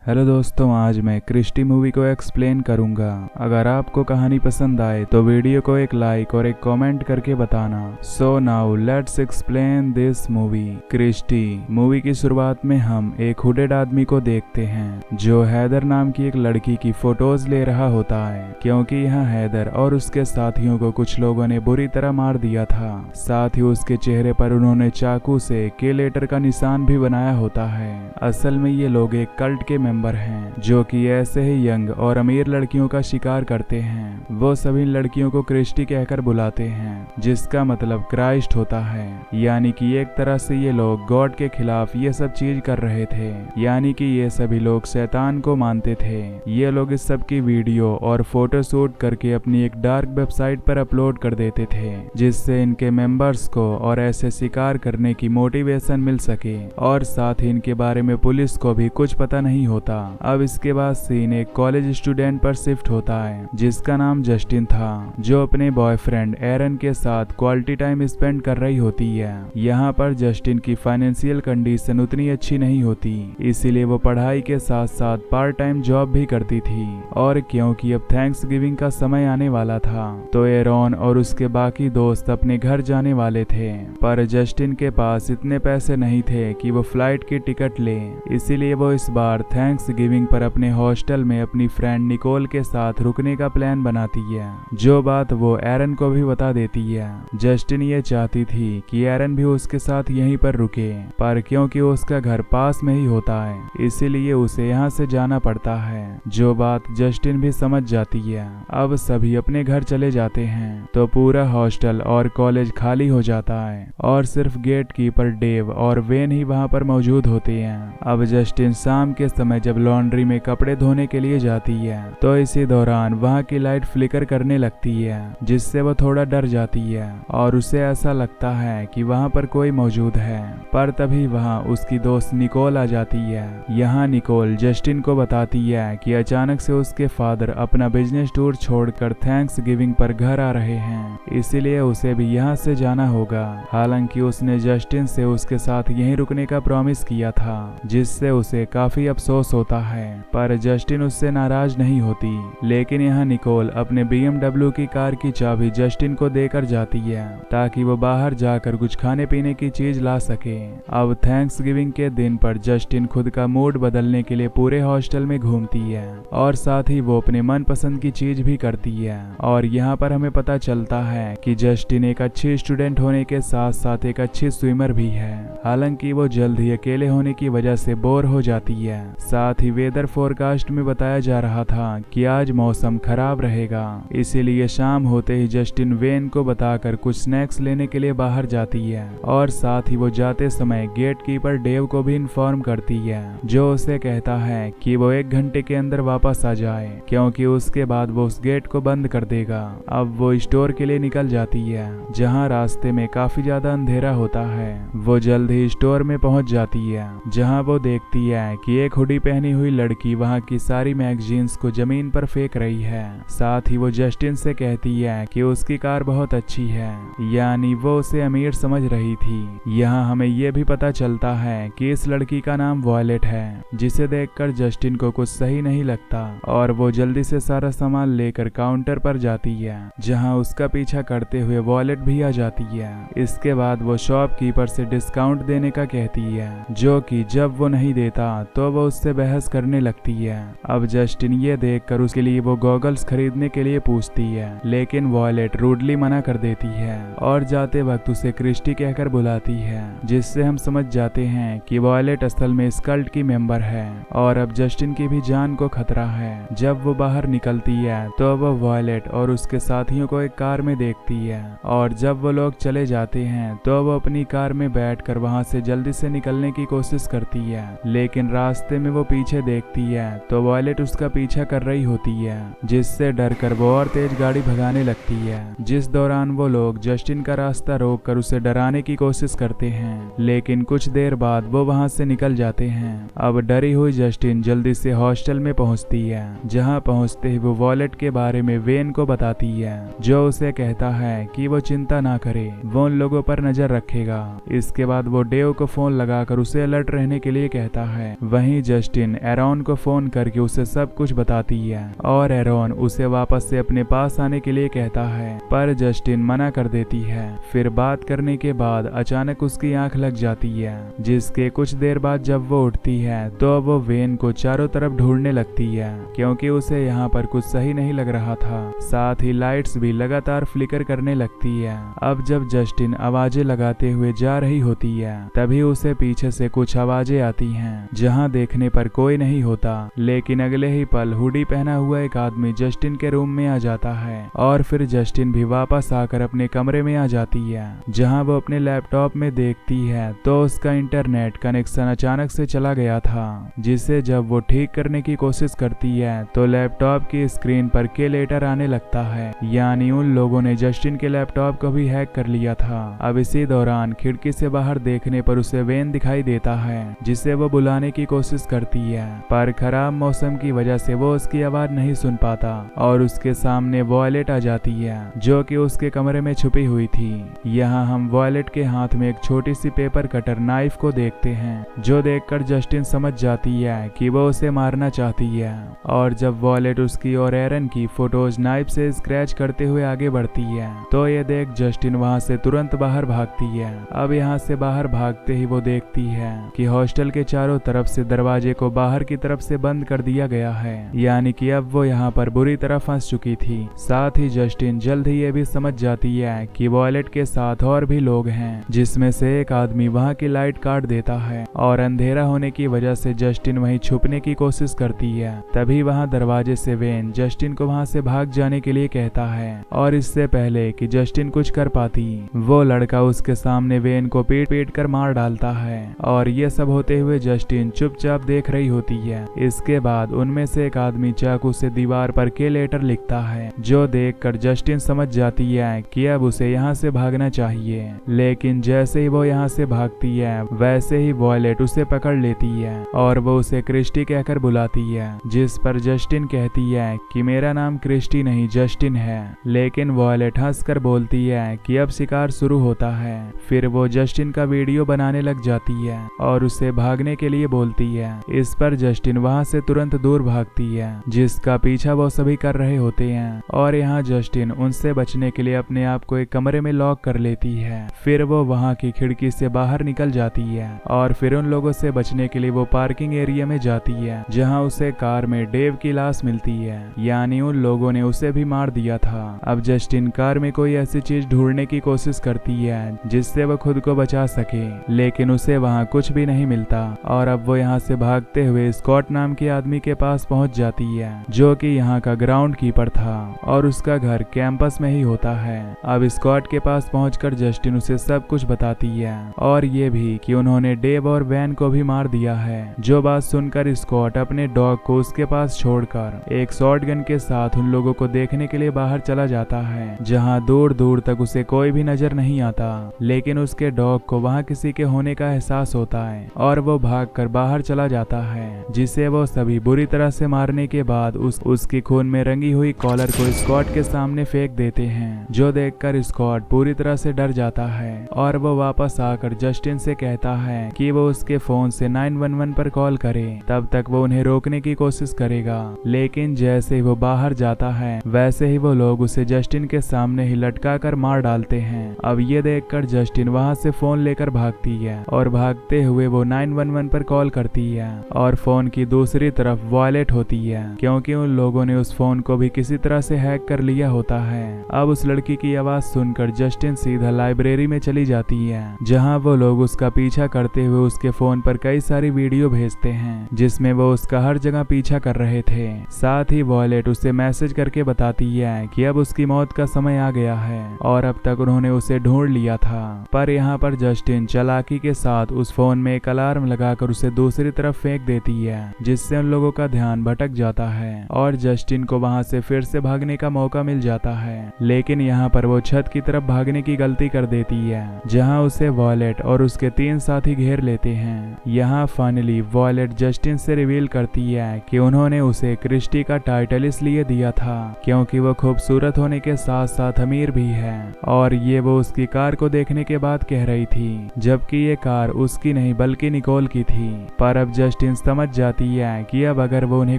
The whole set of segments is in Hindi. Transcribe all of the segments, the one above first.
हेलो दोस्तों, आज मैं क्रिस्टी मूवी को एक्सप्लेन करूंगा। अगर आपको कहानी पसंद आए तो वीडियो को एक लाइक और एक कमेंट करके बताना। So now let's explain this movie. Christy movie की शुरुआत में हम एक हुडेड आदमी को देखते हैं जो हैदर नाम की एक लड़की की फोटोज ले रहा होता है, क्योंकि यहाँ हैदर और उसके साथियों को कुछ लोगों ने बुरी तरह मार दिया था। साथ ही उसके चेहरे पर उन्होंने चाकू से के लेटर का निशान भी बनाया होता है। असल में ये लोग एक कल्ट के मेंबर हैं जो कि ऐसे ही यंग और अमीर लड़कियों का शिकार करते हैं। वो सभी लड़कियों को क्रिस्टी कहकर बुलाते हैं, जिसका मतलब क्राइस्ट होता है। यानी कि एक तरह से ये लोग गॉड के खिलाफ ये सब चीज कर रहे थे, यानी कि ये सभी लोग शैतान को मानते थे। ये लोग इस सब की वीडियो और फोटो शूट करके अपनी एक डार्क वेबसाइट पर अपलोड कर देते थे, जिससे इनके मेंबर्स को और ऐसे शिकार करने की मोटिवेशन मिल सके। और साथ ही इनके बारे में पुलिस को भी कुछ पता नहीं होता। अब इसके बाद सीन एक कॉलेज स्टूडेंट पर शिफ्ट होता है जिसका नाम जस्टिन था, जो अपने बॉयफ्रेंड एरन के साथ क्वालिटी टाइम स्पेंड कर रही होती है। यहाँ पर जस्टिन की फाइनेंशियल कंडीशन उतनी अच्छी नहीं होती, इसीलिए वो पढ़ाई के साथ साथ पार्ट टाइम जॉब भी करती थी। और क्योंकि अब थैंक्स गिविंग का समय आने वाला था तो एरन और उसके बाकी दोस्त अपने घर जाने वाले थे, पर जस्टिन के पास इतने पैसे नहीं थे कि वो फ्लाइट की टिकट ले। इसीलिए वो इस बार थैंक्स गिविंग पर अपने हॉस्टल में अपनी फ्रेंड निकोल के साथ रुकने का प्लान बनाती है, जो बात वो एरन को भी बता देती है। जस्टिन ये चाहती थी कि एरन भी उसके साथ यहीं पर रुके, पर क्योंकि उसका घर पास में ही होता है इसीलिए उसे यहाँ से जाना पड़ता है, जो बात जस्टिन भी समझ जाती है। अब सभी अपने घर चले जाते हैं तो पूरा हॉस्टल और कॉलेज खाली हो जाता है और सिर्फ गेट कीपर डेव और वेन ही वहाँ पर मौजूद होते हैं। अब जस्टिन शाम के समय जब लॉन्ड्री में कपड़े धोने के लिए जाती है तो इसी दौरान वहाँ की लाइट फ्लिकर करने लगती है, जिससे वो थोड़ा डर जाती है और उसे ऐसा लगता है कि वहाँ पर कोई मौजूद है। पर तभी वहाँ उसकी दोस्त निकोल आ जाती है। यहाँ निकोल जस्टिन को बताती है कि अचानक से उसके फादर अपना बिजनेस टूर छोड़कर थैंक्स गिविंग पर घर आ रहे हैं, इसीलिए उसे भी यहाँ से जाना होगा। हालांकि उसने जस्टिन से उसके साथ यहीं रुकने का प्रॉमिस किया था, जिससे उसे काफी अफसोस होता है, पर जस्टिन उससे नाराज नहीं होती। लेकिन यहाँ निकोल अपने BMW की कार की चाबी जस्टिन को देकर जाती है ताकि वो बाहर जाकर कुछ खाने पीने की चीज ला सके। अब थैंक्स गिविंग के दिन पर जस्टिन खुद का मूड बदलने के लिए पूरे हॉस्टल में घूमती है और साथ ही वो अपने मनपसंद की चीज भी करती है। और यहाँ पर हमें पता चलता है कि जस्टिन एक अच्छी स्टूडेंट होने के साथ साथ एक अच्छी स्विमर भी है। हालांकि वो जल्द ही अकेले होने की वजह से बोर हो जाती है। साथ ही वेदर फोरकास्ट में बताया जा रहा था कि आज मौसम खराब रहेगा, इसीलिए शाम होते ही जस्टिन वेन को बताकर कुछ स्नैक्स लेने के लिए बाहर जाती है। और साथ ही वो जाते समय गेट कीपर डेव को भी इन्फॉर्म करती है, जो उसे कहता है कि वो 1 घंटे के अंदर वापस आ जाए, क्योंकि उसके बाद वो उस गेट को बंद कर देगा। अब वो स्टोर के लिए निकल जाती है, जहाँ रास्ते में काफी ज्यादा अंधेरा होता है। वो जल्द ही स्टोर में पहुंच जाती है, जहाँ वो देखती है कि एक हुडी पहनी हुई लड़की वहाँ की सारी मैगजीन्स को जमीन पर फेंक रही है। साथ ही वो जस्टिन से कहती है कि उसकी कार बहुत अच्छी है, यानी वो उसे अमीर समझ रही थी। यहाँ हमें ये भी पता चलता है कि इस लड़की का नाम वॉयलेट है, जिसे देखकर जस्टिन को कुछ सही नहीं लगता और वो जल्दी से सारा सामान लेकर काउंटर पर जाती है, जहाँ उसका पीछा करते हुए वॉयलेट भी आ जाती है। इसके बाद वो शॉपकीपर से डिस्काउंट देने का कहती है, जो कि जब वो नहीं देता तो वो उससे बहस करने लगती है। अब जस्टिन ये देखकर उसके लिए वो गॉगल्स खरीदने के लिए पूछती है, लेकिन वॉयलेट रूडली मना कर देती है और जाते वक्त उसे क्रिस्टी कहकर बुलाती है, जिससे हम समझ जाते हैं कि वॉयलेट असल में इस कल्ट की मेंबर है और अब जस्टिन की भी जान को खतरा है। जब वो बाहर निकलती है तो वो वॉयलेट और उसके साथियों को एक कार में देखती है और जब वो लोग चले जाते हैं तो वो अपनी कार में बैठकर वहां से जल्दी से निकलने की कोशिश करती है, लेकिन रास्ते में वो पीछे देखती है तो वॉयलेट उसका पीछा कर रही होती है, जिससे डरकर वो और तेज गाड़ी भगाने लगती है। जिस दौरान वो लोग जस्टिन का रास्ता रोककर उसे डराने की कोशिश करते हैं, लेकिन कुछ देर बाद वो वहां से निकल जाते हैं। अब डरी हुई जस्टिन जल्दी से हॉस्टल में पहुंचती है, जहां पहुंचते ही वो वॉलेट के बारे में वेन को बताती है, जो उसे कहता है कि वो चिंता ना करे, वो उन लोगों पर नजर रखेगा। इसके बाद वो डेव को फोन लगाकर उसे अलर्ट रहने के लिए कहता है। वहीं जस्टिन जस्टिन एरॉन को फोन करके उसे सब कुछ बताती है और एरॉन उसे वापस से अपने पास आने के लिए कहता है, पर जस्टिन मना कर देती है। फिर बात करने के बाद अचानक उसकी आंख लग जाती है, जिसके कुछ देर बाद जब वो उठती है तो वो वेन को चारों तरफ ढूंढने लगती है, क्योंकि उसे यहाँ पर कुछ सही नहीं लग रहा था। साथ ही लाइट्स भी लगातार फ्लिकर करने लगती है। अब जब जस्टिन आवाजें लगाते हुए जा रही होती है, तभी उसे पीछे से कुछ आवाजें आती हैं, जहां देखने पर कोई नहीं होता, लेकिन अगले ही पल हुडी पहना हुआ एक आदमी जस्टिन के रूम में आ जाता है और फिर जस्टिन भी वापस आकर अपने कमरे में आ जाती है, जहां वो अपने लैपटॉप में देखती है तो उसका इंटरनेट कनेक्शन अचानक से चला गया था, जिसे जब वो ठीक करने की कोशिश करती है तो लैपटॉप की स्क्रीन पर के लेटर आने लगता है, यानी उन लोगों ने जस्टिन के लैपटॉप को भी हैक कर लिया था। अब इसी दौरान खिड़की से बाहर देखने पर उसे वेन दिखाई देता है, जिसे वो बुलाने की कोशिश करती है, पर खराब मौसम की वजह से वो उसकी आवाज नहीं सुन पाता और उसके सामने वॉयलेट आ जाती है, जो कि उसके कमरे में छुपी हुई थी। यहाँ हम वॉयलेट के हाथ में एक छोटी सी पेपर कटर नाइफ को देखते हैं, जो देखकर जस्टिन समझ जाती है कि वो उसे मारना चाहती है। और जब वॉयलेट उसकी और एरन की फोटोज नाइफ से स्क्रैच करते हुए आगे बढ़ती है, तो ये देख जस्टिन वहां से तुरंत बाहर भागती है। अब यहाँ से बाहर भागते ही वो देखती है कि हॉस्टल के चारों तरफ से दरवाजे को बाहर की तरफ से बंद कर दिया गया है, यानी कि अब वो यहाँ पर बुरी तरह फंस चुकी थी। साथ ही जस्टिन जल्द ही ये भी समझ जाती है कि वॉयलेट के साथ और भी लोग हैं, जिसमें से एक आदमी वहाँ की लाइट काट देता है और अंधेरा होने की वजह से जस्टिन वहीं छुपने की कोशिश करती है। तभी वहाँ दरवाजे से वेन जस्टिन को वहाँ से भाग जाने के लिए कहता है, और इससे पहले कि जस्टिन कुछ कर पाती, वो लड़का उसके सामने वेन को पीट पीट कर मार डालता है। और ये सब होते हुए जस्टिन चुपचाप देख रही होती है। इसके बाद उनमें से एक आदमी चाकू से दीवार पर के लेटर लिखता है, जो देखकर जस्टिन समझ जाती है कि अब उसे यहाँ से भागना चाहिए। लेकिन जैसे ही वो यहाँ से भागती है, वैसे ही वॉयलेट उसे पकड़ लेती है और वो उसे क्रिस्टी कहकर बुलाती है, जिस पर जस्टिन कहती है कि मेरा नाम क्रिस्टी नहीं जस्टिन है। लेकिन वॉयलेट हंसकर बोलती है कि अब शिकार शुरू होता है। फिर वो जस्टिन का वीडियो बनाने लग जाती है और उसे भागने के लिए बोलती है। इस पर जस्टिन वहां से तुरंत दूर भागती है, जिसका पीछा वो सभी कर रहे होते हैं। और यहाँ जस्टिन उनसे बचने के लिए अपने आप को एक कमरे में लॉक कर लेती है। फिर वो वहां की खिड़की से बाहर निकल जाती है और फिर उन लोगों से बचने के लिए वो पार्किंग एरिया में जाती है, जहाँ उसे कार में डेव की लाश मिलती है, यानी उन लोगों ने उसे भी मार दिया था। अब जस्टिन कार में कोई ऐसी चीज ढूंढने की कोशिश करती है जिससे वो खुद को बचा सके, लेकिन उसे वहाँ कुछ भी नहीं मिलता। और अब वो यहाँ से भागते हुए स्कॉट नाम के आदमी के पास पहुँच जाती है, जो कि यहाँ का ग्राउंड कीपर था और उसका घर कैंपस में ही होता है। अब स्कॉट के पास पहुंचकर जस्टिन उसे सब कुछ बताती है और ये भी कि उन्होंने डेव और वैन को भी मार दिया है। जो बात सुनकर स्कॉट अपने डॉग को उसके पास छोड़कर एक शॉटगन के साथ उन लोगों को देखने के लिए बाहर चला जाता है, जहां दूर दूर तक उसे कोई भी नजर नहीं आता। लेकिन उसके डॉग को वहां किसी के होने का एहसास होता है और वो भागकर बाहर चला जाता है, जिसे वो सभी बुरी तरह से मारने के बाद उसकी खून में रंगी हुई कॉलर को स्कॉट के सामने फेंक देते हैं, जो देखकर स्कॉट पूरी तरह से डर जाता है और वो वापस आकर जस्टिन से कहता है कि वो उसके फोन से 911 पर कॉल करे। तब तक वो उन्हें रोकने की कोशिश करेगा, लेकिन जैसे ही वो बाहर जाता है वैसे ही वो लोग उसे जस्टिन के सामने ही लटका कर मार डालते हैं। अब ये देखकर जस्टिन वहां से फोन लेकर भागती है और भागते हुए वो 911 पर कॉल करती है और फोन की दूसरी तरफ वॉयलेट होती है, क्योंकि उन लोगों ने उस फोन को भी किसी तरह से हैक कर लिया होता है। अब उस लड़की की आवाज सुनकर जस्टिन सीधा लाइब्रेरी में चली जाती है, जहां वो लोग उसका पीछा करते हुए उसके फोन पर कई सारी वीडियो भेजते हैं, जिसमें वो उसका हर जगह पीछा कर रहे थे। साथ ही वॉयलेट उसे मैसेज करके बताती है कि अब उसकी मौत का समय आ गया है और अब तक उन्होंने उसे ढूंढ लिया था। पर यहाँ पर जस्टिन चालाकी के साथ उस फोन में एक अलार्म लगाकर उसे दूसरी तरफ फेंक देती है, जिससे उन लोगों का ध्यान भटक जाता है और जस्टिन को वहां से फिर से भागने का मौका मिल जाता है। लेकिन यहाँ पर वो छत की तरफ भागने की गलती कर देती है, जहाँ उसे वॉयलेट और उसके 3 साथी घेर लेते हैं। यहाँ फाइनली वॉयलेट जस्टिन से रिवील करती है कि उन्होंने उसे क्रिस्टी का टाइटल इसलिए दिया था क्योंकि वो खूबसूरत होने के साथ साथ अमीर भी है, और ये वो उसकी कार को देखने के बाद कह रही थी, जबकि ये कार उसकी नहीं बल्कि निकोल की थी। पर अब जस्टिन जस्टिन समझ जाती है कि अब अगर वो उन्हें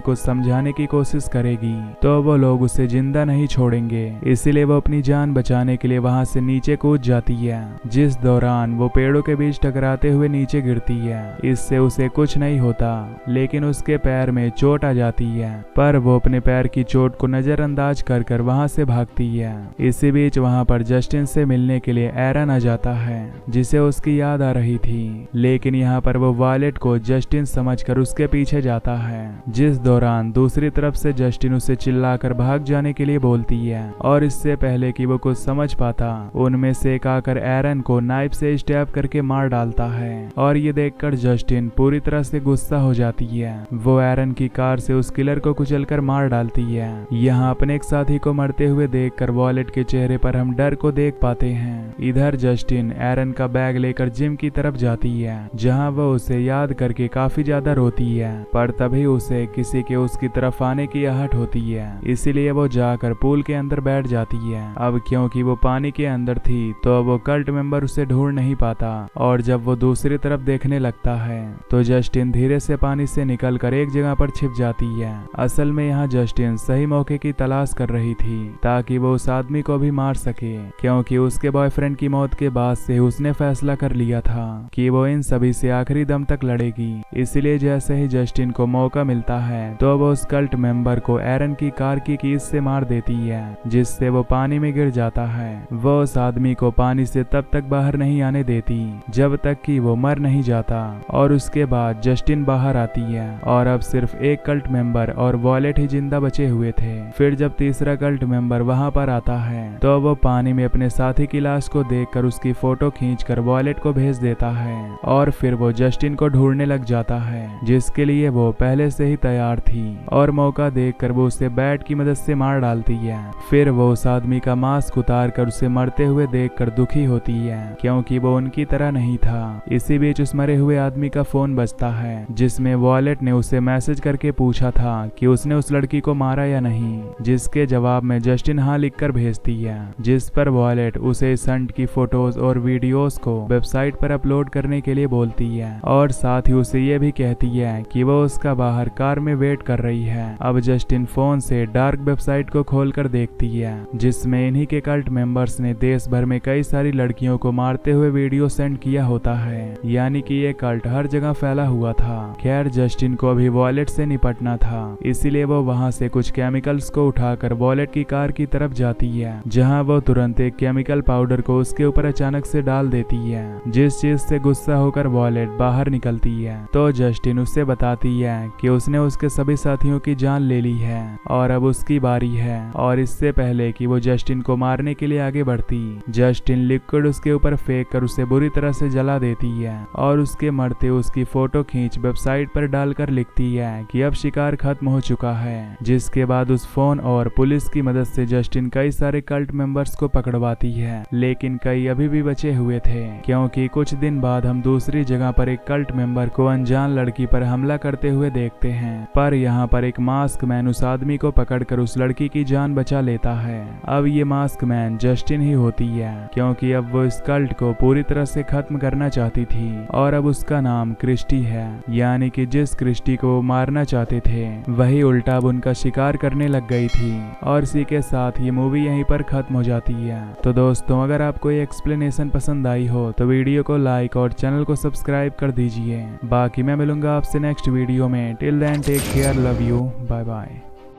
कुछ समझाने की कोशिश करेगी तो वो लोग उसे जिंदा नहीं छोड़ेंगे। इसीलिए वो अपनी जान बचाने के लिए वहां से नीचे कूद जाती है, जिस दौरान वो पेड़ों के बीच टकराते हुए नीचे गिरती है। इससे उसे कुछ नहीं होता, लेकिन उसके पैर में चोट आ जाती है, पर वो अपने पैर की चोट को नजरअंदाज कर वहां से भागती है। इसी बीच वहां पर जस्टिन से मिलने के लिए एरन आ जाता है, जिसे उसकी याद आ रही थी, लेकिन यहाँ पर वो वायलेट को जस्टिन समझकर उसके पीछे जाता है। जिस दौरान दूसरी तरफ से जस्टिन उसे चिल्लाकर भाग जाने के लिए बोलती है, और इससे पहले कि वो कुछ समझ पाता उनमें से एक आकर एरन को नाइफ से स्टैब करके मार डालता है। और ये देखकर जस्टिन पूरी तरह से गुस्सा हो जाती है। वो एरन की कार से उस किलर को कुचलकर मार डालती है। यहाँ अपने एक साथी को मरते हुए देखकर वायलेट के चेहरे पर हम डर को देख पाते हैं। इधर जस्टिन एरन का बैग लेकर जिम की तरफ जाती है, जहाँ वो उसे याद करके काफी ज्यादा रोती है, पर तभी उसे किसी के उसकी तरफ आने की आहट होती है। इसीलिए वो जाकर पूल के अंदर बैठ जाती है। अब क्योंकि वो पानी के अंदर थी तो वो कल्ट मेंबर उसे ढूंढ नहीं पाता, और जब वो दूसरी तरफ देखने लगता है तो जस्टिन धीरे से पानी से निकलकर एक जगह पर छिप जाती है। असल में यहाँ जस्टिन सही मौके की तलाश कर रही थी ताकि वो उस आदमी को भी मार सके, क्योंकि उसके बॉयफ्रेंड की मौत के बाद से उसने फैसला कर लिया था कि वो इन सभी से आखिरी दम तक लड़ेगी। इसलिए जैसे ही जस्टिन को मौका मिलता है तो वो उस कल्ट मेंबर को एरन की कार की कीज से मार देती है, जिससे वो पानी में गिर जाता है। वो उस आदमी को पानी से तब तक बाहर नहीं आने देती जब तक कि वो मर नहीं जाता, और उसके बाद जस्टिन बाहर आती है और अब सिर्फ एक कल्ट मेंबर और वायलेट ही जिंदा बचे हुए थे। फिर जब तीसरा कल्ट मेंबर वहां पर आता है तो वो पानी में अपने साथी की लाश को देखकर उसकी फोटो खींचकर वायलेट को भेज देता है, और फिर वो जस्टिन को ढूंढने लग जाता है, जिसके लिए वो पहले से ही तैयार थी, और मौका देखकर वो उसे बैट की मदद से मार डालती है। फिर वो उस आदमी का मास्क उतार कर उसे मरते हुए देखकर दुखी होती है, क्योंकि वो उनकी तरह नहीं था। इसी बीच उस मरे हुए आदमी का फोन बजता है, जिसमें वायलेट ने उसे मैसेज करके पूछा था कि उसने उस लड़की को मारा या नहीं, जिसके जवाब में जस्टिन हाँ लिखकर भेजती है, जिस पर वायलेट उसे इस हंट की फोटोज और वीडियोस को वेबसाइट पर अपलोड करने के लिए बोलती है, और साथ ही उसे ये भी कहती है कि वो उसका बाहर कार में वेट कर रही है। अब जस्टिन फोन से डार्क वेबसाइट को खोलकर देखती है, जिसमें इन्हीं के कल्ट मेंबर्स ने देश भर में कई सारी लड़कियों को मारते हुए वीडियो सेंड किया होता है, यानी कि ये कल्ट हर जगह फैला हुआ था। खैर जस्टिन को अभी वायलेट से निपटना था, इसीलिए वो वहां से कुछ केमिकल्स को उठाकर वायलेट की कार की तरफ जाती है, जहां वो तुरंत एक केमिकल पाउडर को उसके ऊपर अचानक से डाल देती है, जिस चीज से गुस्सा होकर वायलेट बाहर निकलती है। तो जस्टिन उससे बताती है कि उसने उसके सभी साथियों की जान ले ली है और अब उसकी बारी है, और इससे पहले कि वो जस्टिन को मारने के लिए आगे बढ़ती, जस्टिन लिक्विड उसके ऊपर फेंक कर उसे बुरी तरह से जला देती है, और उसके मरते उसकी फोटो खींच वेबसाइट पर डालकर लिखती है कि अब शिकार खत्म हो चुका है। जिसके बाद उस फोन और पुलिस की मदद से जस्टिन कई सारे कल्ट मेंबर्स को पकड़वाती है, लेकिन कई अभी भी बचे हुए थे, क्योंकि कुछ दिन बाद हम दूसरी जगह पर एक कल्ट मेंबर को अनजान लड़की पर हमला करते हुए देखते हैं, पर यहाँ पर एक मास्क मैन उस आदमी को पकड़कर उस लड़की की जान बचा लेता है। अब ये मास्क मैन जस्टिन ही होती है, क्योंकि अब वो इस कल्ट को पूरी तरह से खत्म करना चाहती थी, और अब उसका नाम क्रिस्टी है, यानी कि जिस क्रिस्टी को मारना चाहते थे वही उल्टा अब उनका शिकार करने लग गई थी। और इसी के साथ ये मूवी यहीं पर खत्म हो जाती है। तो दोस्तों अगर आपको ये एक्सप्लेनेशन पसंद आई हो तो वीडियो को लाइक और चैनल को सब्सक्राइब कर दीजिए। बाकी मैं मिलूंगा आपसे नेक्स्ट वीडियो में। Till then take care, love you, bye bye.